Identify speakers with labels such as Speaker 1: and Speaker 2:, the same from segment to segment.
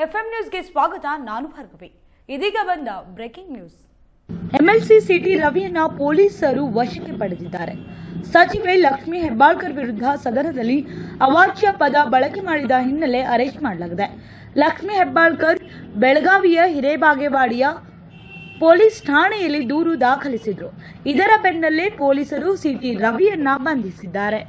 Speaker 1: FM ನ್ಯೂಸ್ಗೆ ಸ್ವಾಗತ. ನಾನು ಭಾರ್ಗವಿ. ಇದೀಗ ಬಂದ ಬ್ರೇಕಿಂಗ್ ನ್ಯೂಸ್.
Speaker 2: ಎಂಎಲ್ಸಿ ಸಿಟಿ ರವಿಯನ್ನ ಪೊಲೀಸರು ವಶಕ್ಕೆ ಪಡೆದಿದ್ದಾರೆ. ಸಚಿವೆ ಲಕ್ಷ್ಮಿ ಹೆಬ್ಬಾಳ್ಕರ್ ವಿರುದ್ಧ ಸದನದಲ್ಲಿ ಅವಾಚ್ಯ ಪದ ಬಳಕೆ ಮಾಡಿದ ಹಿನ್ನೆಲೆ ಅರೆಸ್ಟ್ ಮಾಡಲಾಗಿದೆ. ಲಕ್ಷ್ಮಿ ಹೆಬ್ಬಾಳ್ಕರ್ ಬೆಳಗಾವಿಯ ಹಿರೇಬಾಗೇವಾಡಿಯ ಪೊಲೀಸ್ ಠಾಣೆಯಲ್ಲಿ ದೂರು ದಾಖಲಿಸಿದ್ರು. ಇದರ ಬೆನ್ನಲ್ಲೇ ಪೊಲೀಸರು ಸಿಟಿ ರವಿಯನ್ನ ಬಂಧಿಸಿದ್ದಾರೆ.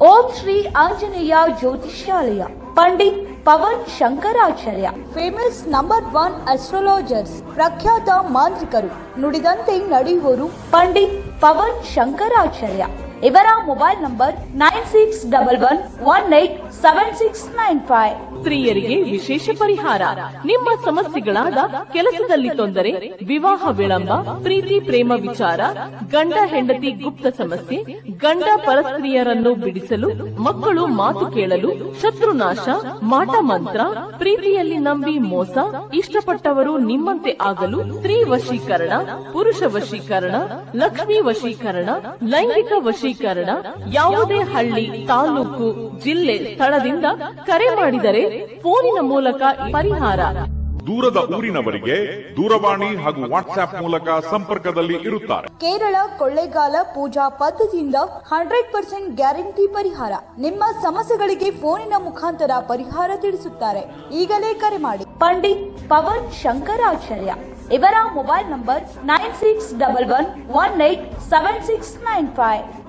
Speaker 2: ಓಂ ಶ್ರೀ ಆಂಜನೇಯ ಜ್ಯೋತಿಷ್ಯಾಲಯ, Pandit Pavan Shankaracharya,
Speaker 1: famous number 1 astrologers, ಪ್ರಖ್ಯಾತ ಮಾಂತ್ರಿಕರು, ನುಡಿದಂತೆ ನಡೆಯುವರು
Speaker 2: ಪಂಡಿತ್ ಪವನ್ ಶಂಕರಾಚಾರ್ಯ. ಇವರ ಮೊಬೈಲ್ ನಂಬರ್ 9611187695.
Speaker 3: ಸ್ತ್ರೀಯರಿಗೆ ವಿಶೇಷ ಪರಿಹಾರ. ನಿಮ್ಮ ಸಮಸ್ಯೆಗಳಾದ ಕೆಲಸದಲ್ಲಿ ತೊಂದರೆ, ವಿವಾಹ ವಿಳಂಬ, ಪ್ರೀತಿ ಪ್ರೇಮ ವಿಚಾರ, ಗಂಡ ಹೆಂಡತಿ ಗುಪ್ತ ಸಮಸ್ಯೆ, ಗಂಡ ಪರಸ್ತ್ರೀಯರನ್ನು ಬಿಡಿಸಲು, ಮಕ್ಕಳು ಮಾತು ಕೇಳಲು, ಶತ್ರುನಾಶ, ಮಾಟ ಮಂತ್ರ, ಪ್ರೀತಿಯಲ್ಲಿ ನಂಬಿ ಮೋಸ, ಇಷ್ಟಪಟ್ಟವರು ನಿಮ್ಮಂತೆ ಆಗಲು, ಸ್ತ್ರೀ ವಶೀಕರಣ, ಪುರುಷ ವಶೀಕರಣ, ಲಕ್ಷ್ಮೀ ವಶೀಕರಣ, ಲೈಂಗಿಕ ವಶೀಕರಣ, ಯಾವುದೇ ಹಳ್ಳಿ, ತಾಲೂಕು, ಜಿಲ್ಲೆ, ಸ್ಥಳದಿಂದ ಕರೆ ಮಾಡಿದರೆ ಫೋನಿನ ಮೂಲಕ ಪರಿಹಾರ.
Speaker 4: ದೂರದ ಊರಿನವರಿಗೆ ದೂರವಾಣಿ ಹಾಗೂ ವಾಟ್ಸ್ಆಪ್ ಮೂಲಕ ಸಂಪರ್ಕದಲ್ಲಿ ಇರುತ್ತಾರೆ.
Speaker 1: ಕೇರಳ ಕೊಳ್ಳೇಗಾಲ ಪೂಜಾ ಪದ್ಧತಿಯಿಂದ 100% ಗ್ಯಾರಂಟಿ ಪರಿಹಾರ. ನಿಮ್ಮ ಸಮಸ್ಯೆಗಳಿಗೆ ಫೋನಿನ ಮುಖಾಂತರ ಪರಿಹಾರ ತಿಳಿಸುತ್ತಾರೆ. ಈಗಲೇ ಕರೆ ಮಾಡಿ.
Speaker 2: ಪಂಡಿತ್ ಪವನ್ ಶಂಕರಾಚಾರ್ಯ. ಇವರ ಮೊಬೈಲ್ ನಂಬರ್ 9611187695.